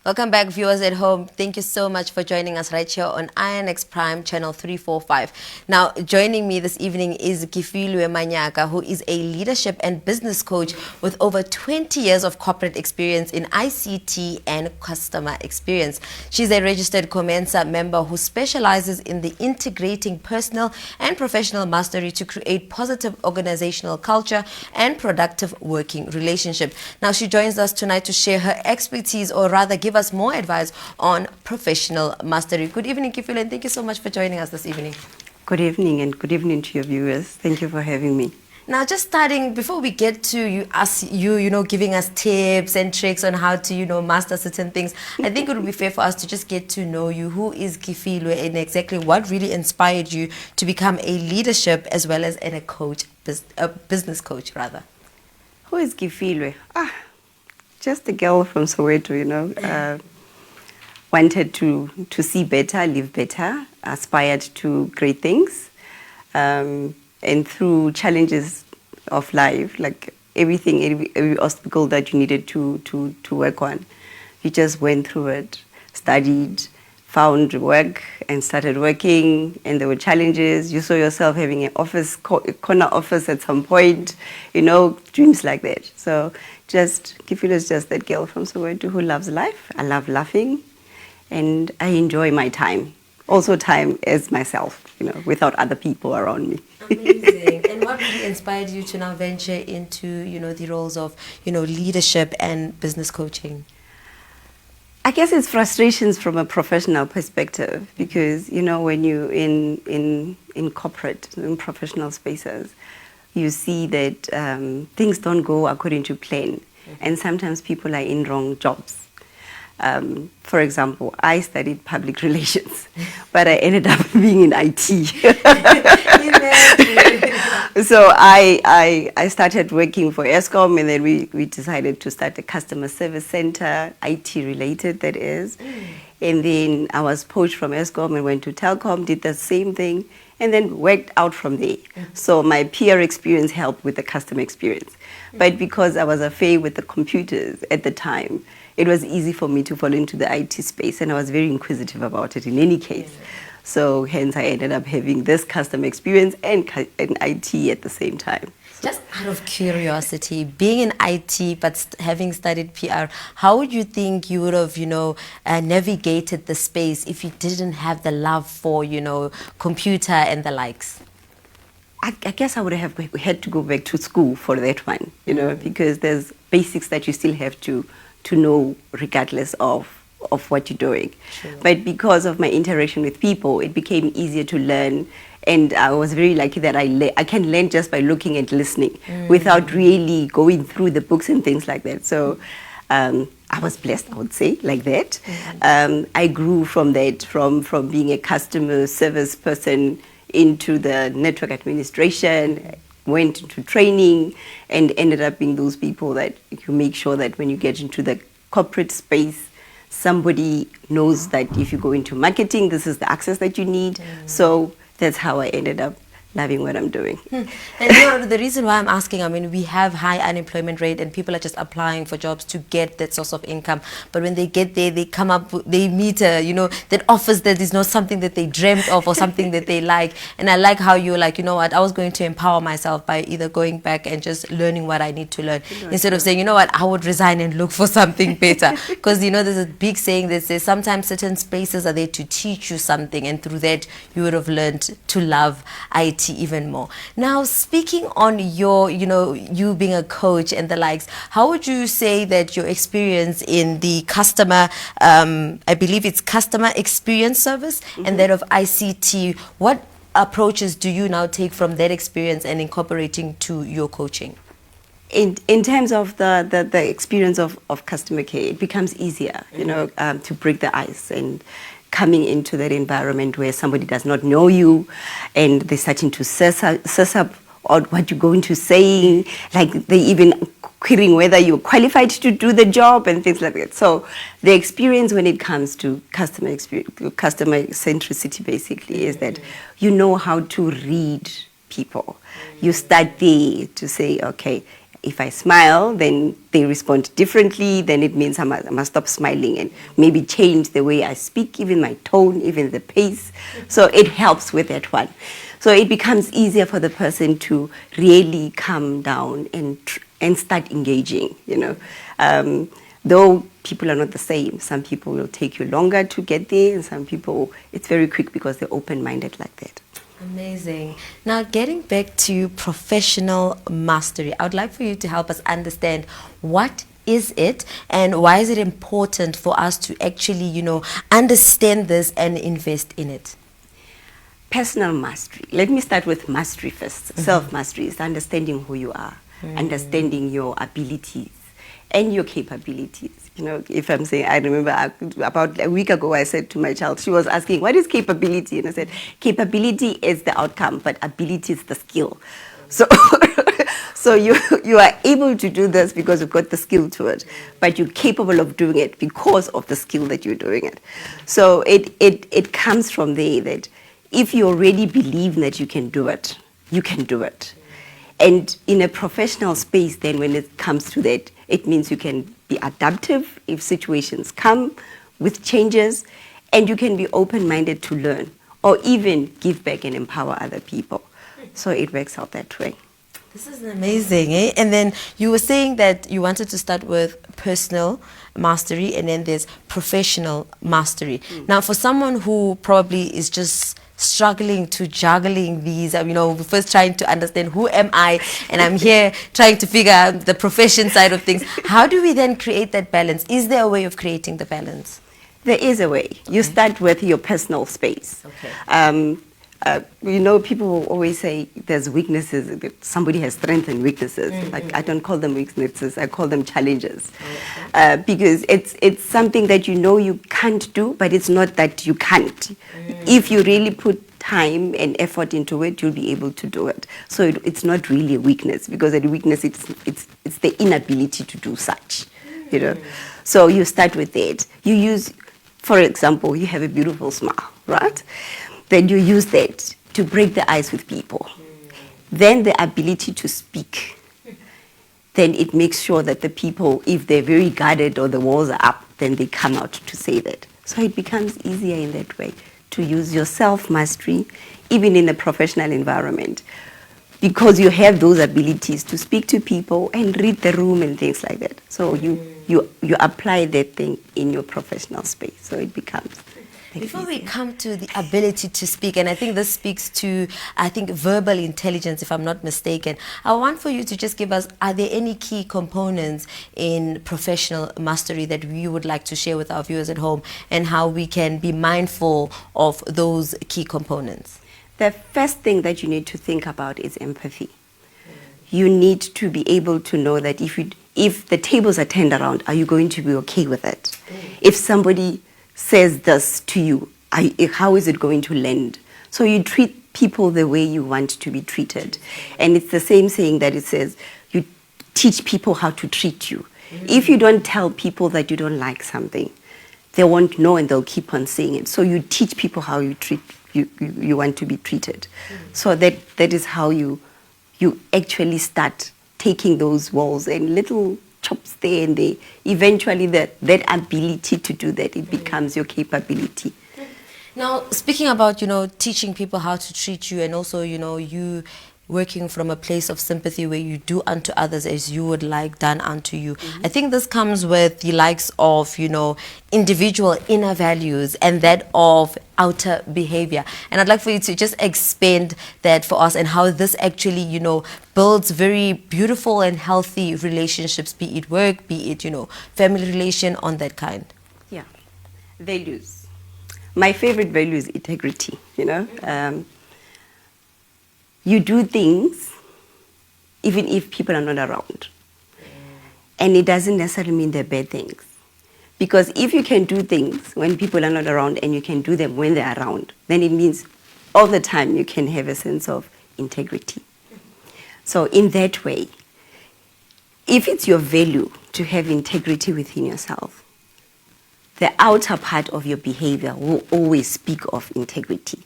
Welcome back, viewers at home. Thank you so much for joining us right here on INX Prime Channel 345. Now, joining me this evening is Kefilwe Manyaka, who is a leadership and business coach with over 20 years of corporate experience in ICT and customer experience. She's a registered COMENSA member who specializes in the integrating personal and professional mastery to create positive organizational culture and productive working relationship. Now, she joins us tonight to share her expertise, or rather give us more advice on professional mastery. Good evening, Kefilwe, and thank you so much for joining us this evening. Good evening, and good evening to your viewers. Thank you for having me. Now, just starting, before we get to giving us tips and tricks on how to, master certain things, I think it would be fair for us to just get to know you. Who is Kefilwe, and exactly what really inspired you to become a leadership as well as a business coach, rather? Who is Kefilwe? Just a girl from Soweto, wanted to see better, live better, aspired to great things. And through challenges of life, like every obstacle that you needed to work on, you just went through it, studied, found work, and started working. And there were challenges. You saw yourself having an office, corner office at some point, dreams like that. So Kefilwe is just that girl from Soweto who loves life. I love laughing, and I enjoy my time. Also time as myself, without other people around me. Amazing. And what really inspired you to now venture into, the roles of, leadership and business coaching? I guess it's frustrations from a professional perspective, because, when you're in corporate, in professional spaces, you see that things don't go according to plan. And sometimes people are in wrong jobs. For example, I studied public relations, but I ended up being in IT. So I started working for Eskom, and then we decided to start a customer service center, IT related, that is. And then I was poached from Eskom and went to Telkom, did the same thing, and then worked out from there. So my peer experience helped with the customer experience. But because I was afraid with the computers at the time, it was easy for me to fall into the IT space, and I was very inquisitive about it in any case. So hence I ended up having this customer experience and IT at the same time. Just out of curiosity, being in IT but having studied PR, how would you think you would have, navigated the space if you didn't have the love for, computer and the likes? I guess I would have had to go back to school for that one, because there's basics that you still have to know regardless of what you're doing. Sure. But because of my interaction with people, it became easier to learn. And I was very lucky that I can learn just by looking and listening without really going through the books and things like that. So I was blessed, I would say, like that. I grew from that, from being a customer service person into the network administration, went into training, and ended up being those people that you make sure that when you get into the corporate space, somebody knows that if you go into marketing, this is the access that you need. So that's how I ended up loving what I'm doing. And the reason why I'm asking, we have high unemployment rate and people are just applying for jobs to get that source of income. But when they get there, they come up, they meet that offers that is not something that they dreamt of or something that they like. And I like how you're like, I was going to empower myself by either going back and just learning what I need to learn, instead of saying, I would resign and look for something better. Because, there's a big saying that says sometimes certain spaces are there to teach you something, and through that you would have learned to love IT even more. Now, speaking on your, you being a coach and the likes, how would you say that your experience in the customer, I believe it's customer experience service, and that of ICT, what approaches do you now take from that experience and incorporating to your coaching? In terms of the experience of customer care, it becomes easier, to break the ice and coming into that environment where somebody does not know you and they're starting to suss up on what you're going to say, like they even querying whether you're qualified to do the job and things like that. So the experience when it comes to customer centricity basically is that you know how to read people. You start there to say, okay, If I smile, then they respond differently. Then it means I must stop smiling and maybe change the way I speak, even my tone, even the pace. So it helps with that one. So it becomes easier for the person to really calm down and start engaging, you know. Though people are not the same. Some people will take you longer to get there, and some people, it's very quick because they're open-minded like that. Amazing. Now, getting back to professional mastery, I would like for you to help us understand what is it and why is it important for us to actually, you know, understand this and invest in it? Personal mastery. Let me start with mastery first. Self-mastery is understanding who you are, understanding your abilities and your capabilities. You know, if I'm saying, I remember about a week ago, I said to my child, she was asking, what is capability? And I said, capability is the outcome, but ability is the skill. So, so you are able to do this because you've got the skill to it, but you're capable of doing it because of the skill that you're doing it. So it comes from there that if you already believe that you can do it, you can do it. And in a professional space, then when it comes to that, it means you can be adaptive if situations come with changes, and you can be open-minded to learn or even give back and empower other people. So it works out that way. This is amazing, eh? And then you were saying that you wanted to start with personal mastery and then there's professional mastery. Now, for someone who probably is just struggling to juggling these, you know, first trying to understand who am I, and I'm here trying to figure out the profession side of things. How do we then create that balance? Is there a way of creating the balance? There is a way. You start with your personal space. Okay. You know, people will always say there's weaknesses. Somebody has strengths and weaknesses. Like I don't call them weaknesses. I call them challenges, because it's something that you know you can't do, but it's not that you can't. If you really put time and effort into it, you'll be able to do it. So it's not really a weakness, because a weakness it's the inability to do such. You know, so you start with that. You use, for example, you have a beautiful smile, right? Then you use that to break the ice with people. Then the ability to speak. Then it makes sure that the people, if they're very guarded or the walls are up, then they come out to say that. So it becomes easier in that way to use your self-mastery, even in a professional environment, because you have those abilities to speak to people and read the room and things like that. So you apply that thing in your professional space. So it becomes... Before we come to the ability to speak, and I think this speaks to, I think, verbal intelligence, if I'm not mistaken, I want for you to just give us, are there any key components in professional mastery that you would like to share with our viewers at home, and how we can be mindful of those key components? The first thing that you need to think about is empathy. You need to be able to know that if the tables are turned around, are you going to be okay with it? If somebody says this to you, how is it going to land? So you treat people the way you want to be treated. And it's the same saying that it says, you teach people how to treat you. If you don't tell people that you don't like something, they won't know and they'll keep on saying it. So you teach people how you want to be treated. So that is how you actually start taking those walls and little chops there and there. Eventually that ability to do that, it becomes your capability. Now, speaking about, you know, teaching people how to treat you, and also, you know, you working from a place of sympathy where you do unto others as you would like done unto you. I think this comes with the likes of, you know, individual inner values and that of outer behavior. And I'd like for you to just expand that for us, and how this actually, you know, builds very beautiful and healthy relationships, be it work, be it, you know, family relation, on that kind. Yeah. Values. My favorite value is integrity, you know. You do things even if people are not around. And it doesn't necessarily mean they're bad things. Because if you can do things when people are not around and you can do them when they're around, then it means all the time you can have a sense of integrity. So in that way, if it's your value to have integrity within yourself, the outer part of your behavior will always speak of integrity.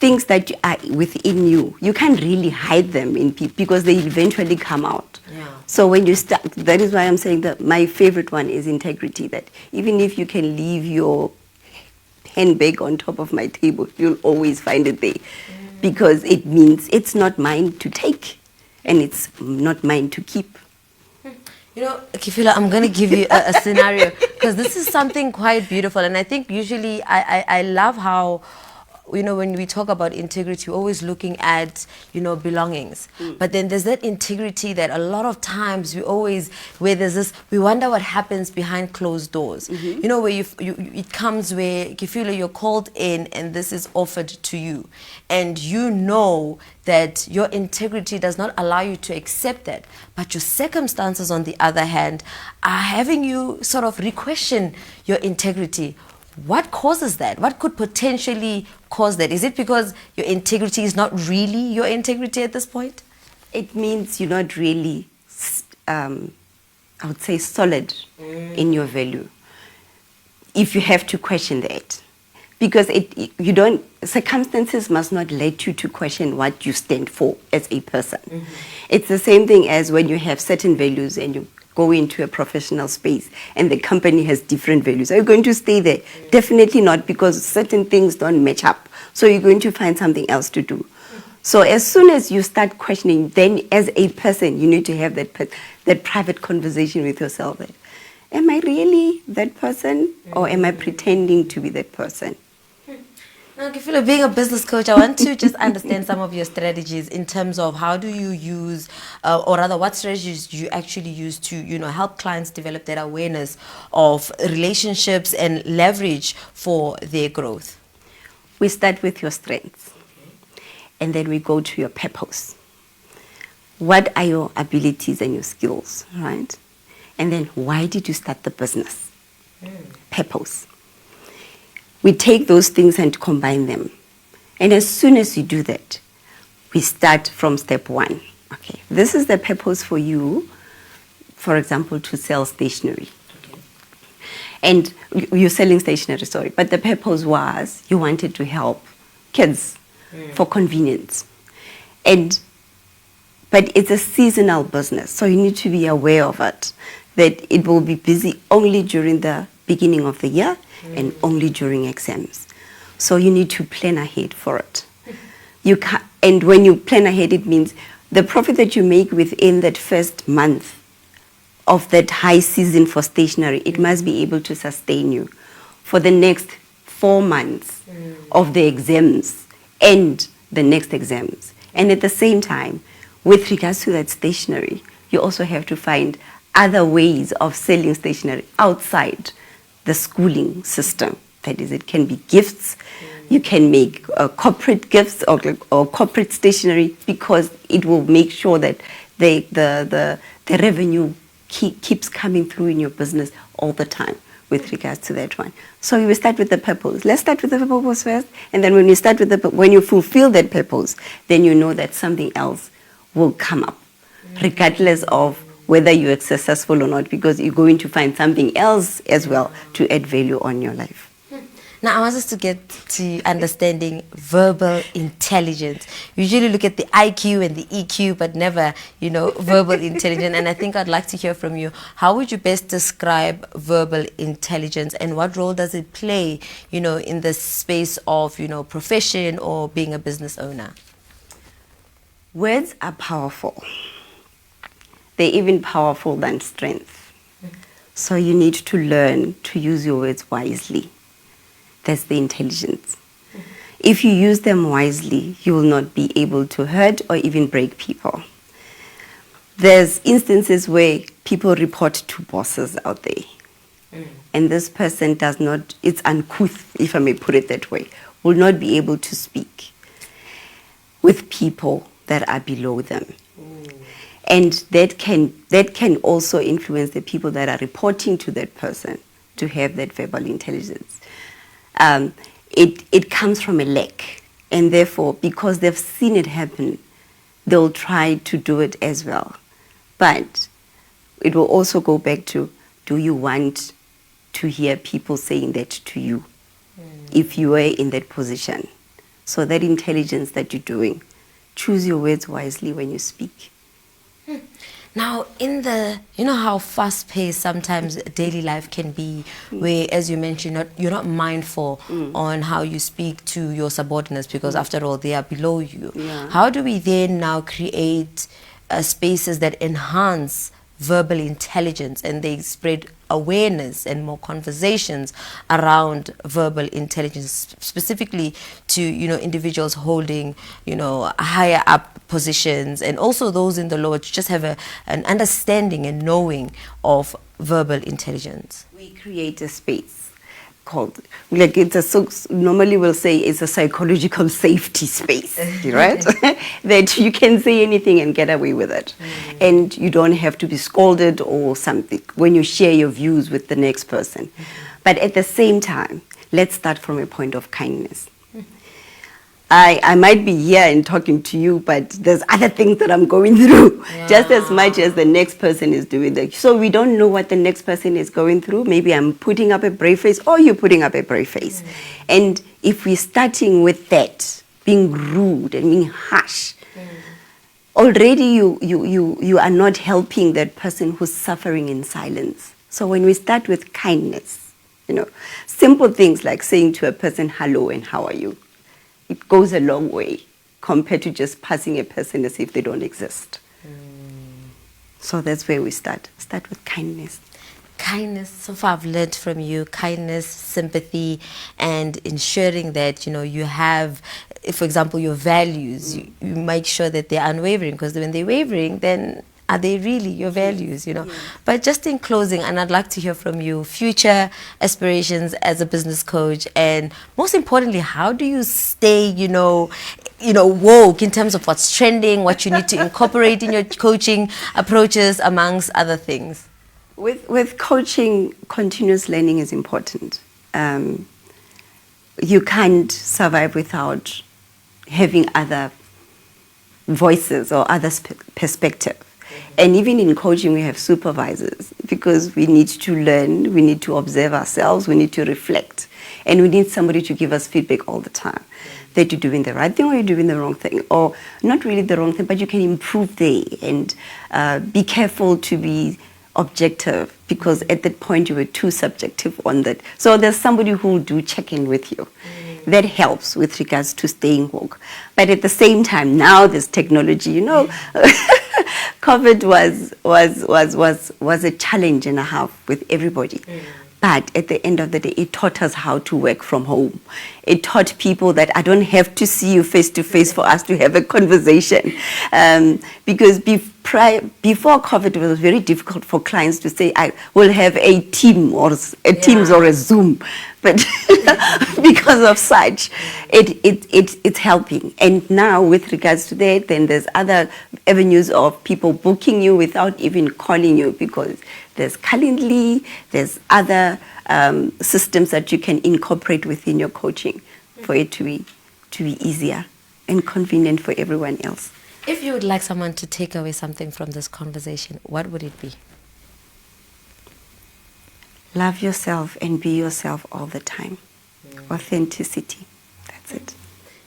things that are within you, you can't really hide them in people because they eventually come out. Yeah. So when you start, that is why I'm saying that my favorite one is integrity, that even if you can leave your handbag on top of my table, you'll always find it there, because it means it's not mine to take and it's not mine to keep. You know, Kefilwe, I'm going to give you a scenario, because this is something quite beautiful. And I think usually I love how, you know, when we talk about integrity, we're always looking at, you know, belongings. But then there's that integrity that a lot of times where there's this, we wonder what happens behind closed doors. You know, where it comes where, Kefilwe, you're called in and this is offered to you. And you know that your integrity does not allow you to accept that. But your circumstances, on the other hand, are having you sort of re-question your integrity. What causes that? What could potentially cause that? Is it because your integrity is not really your integrity at this point? It means you're not really, I would say, solid in your value. If you have to question that. Because you don't, circumstances must not let you to question what you stand for as a person. It's the same thing as when you have certain values and you go into a professional space and the company has different values. Are you going to stay there? Definitely not, because certain things don't match up. So you're going to find something else to do. So as soon as you start questioning, then as a person, you need to have that private conversation with yourself. That, am I really that person, or am I pretending to be that person? Now, Kefilwe, being a business coach, I want to just understand some of your strategies in terms of how do you use, or rather, what strategies do you actually use to, you know, help clients develop that awareness of relationships and leverage for their growth? We start with your strengths, and then we go to your purpose. What are your abilities and your skills, right? And then why did you start the business? Purpose. We take those things and combine them. And as soon as you do that, we start from step one. Okay, this is the purpose for you, for example, to sell stationery. And you're selling stationery, sorry. But the purpose was you wanted to help kids for convenience. But it's a seasonal business, so you need to be aware of it, that it will be busy only during the beginning of the year and only during exams. So you need to plan ahead for it. And when you plan ahead, it means the profit that you make within that first month of that high season for stationery, it must be able to sustain you for the next 4 months of the exams and the next exams. And at the same time, with regards to that stationery, you also have to find other ways of selling stationery outside the schooling system. That is, it can be gifts. You can make corporate gifts or corporate stationery, because it will make sure that the revenue keeps coming through in your business all the time with regards to that one. So we will start with the purpose. Let's start with the purpose first, and then when you fulfill that purpose, then you know that something else will come up, regardless of whether you are successful or not, because you're going to find something else as well to add value on your life. Now, I want us to get to understanding verbal intelligence. We usually look at the IQ and the EQ, but never, you know, verbal intelligence. And I think I'd like to hear from you. How would you best describe verbal intelligence, and what role does it play, you know, in the space of, you know, profession or being a business owner? Words are powerful. They're even powerful than strength. So you need to learn to use your words wisely. That's the intelligence. If you use them wisely, you will not be able to hurt or even break people. There's instances where people report to bosses out there. And this person it's uncouth, if I may put it that way, will not be able to speak with people that are below them. And that can also influence the people that are reporting to that person to have that verbal intelligence. It comes from a lack, and therefore, because they've seen it happen, they'll try to do it as well. But it will also go back to, do you want to hear people saying that to you if you were in that position? So that intelligence that you're doing, choose your words wisely when you speak. Now, in the, you know how fast-paced sometimes daily life can be, where, as you mentioned, you're not mindful on how you speak to your subordinates, because after all, they are below you. Yeah. How do we then now create spaces that enhance verbal intelligence, and they spread awareness and more conversations around verbal intelligence, specifically to, you know, individuals holding, you know, higher up positions, and also those in the lower, to just have an understanding and knowing of verbal intelligence? We create a space called, like, normally we'll say it's a psychological safety space, right? That you can say anything and get away with it. And you don't have to be scolded or something when you share your views with the next person. But at the same time, let's start from a point of kindness. I might be here and talking to you, but there's other things that I'm going through, just as much as the next person is doing that. So we don't know what the next person is going through. Maybe I'm putting up a brave face, or you're putting up a brave face. And if we're starting with that, being rude and being harsh, already you are not helping that person who's suffering in silence. So when we start with kindness, you know, simple things like saying to a person, hello and how are you? It goes a long way compared to just passing a person as if they don't exist. So that's where we start. Start with kindness. Kindness, so far I've learned from you, kindness, sympathy, and ensuring that, you know, you have, if, for example, your values, you make sure that they're unwavering, because when they're wavering, then are they really your values, you know? But just in closing, and I'd like to hear from you, future aspirations as a business coach, and most importantly, how do you stay, you know, woke in terms of what's trending, what you need to incorporate in your coaching approaches, amongst other things? With coaching, continuous learning is important. You can't survive without having other voices or other perspective. And even in coaching, we have supervisors, because we need to learn, we need to observe ourselves, we need to reflect, and we need somebody to give us feedback all the time, that you're doing the right thing or you're doing the wrong thing, or not really the wrong thing, but you can improve there, and be careful to be objective, because at that point you were too subjective on that. So there's somebody who will do check-in with you. That helps with regards to staying woke. But at the same time, now there's technology, you know. COVID was a challenge and a half with everybody. But at the end of the day, it taught us how to work from home. It taught people that I don't have to see you face to face for us to have a conversation. Because before COVID, it was very difficult for clients to say, I will have a team or a Teams or a Zoom. But because of such, it's helping. And now with regards to that, then there's other avenues of people booking you without even calling you, because there's Calendly, there's other systems that you can incorporate within your coaching for it to be easier and convenient for everyone else. If you would like someone to take away something from this conversation, what would it be? Love yourself and be yourself all the time. Authenticity. That's it.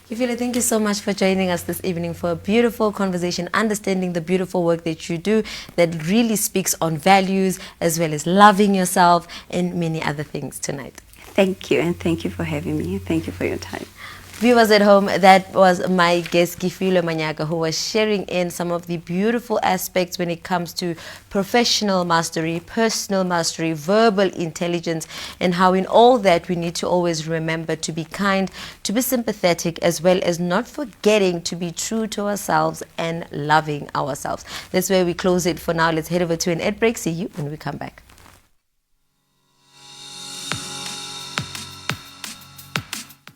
Kefilwe, thank you so much for joining us this evening for a beautiful conversation, understanding the beautiful work that you do that really speaks on values, as well as loving yourself and many other things tonight. Thank you, and thank you for having me. Thank you for your time. Viewers at home, that was my guest Kefilwe Manyaka, who was sharing in some of the beautiful aspects when it comes to professional mastery, personal mastery, verbal intelligence, and how in all that we need to always remember to be kind, to be sympathetic, as well as not forgetting to be true to ourselves and loving ourselves. That's where we close it for now. Let's head over to an ad break. See you when we come back.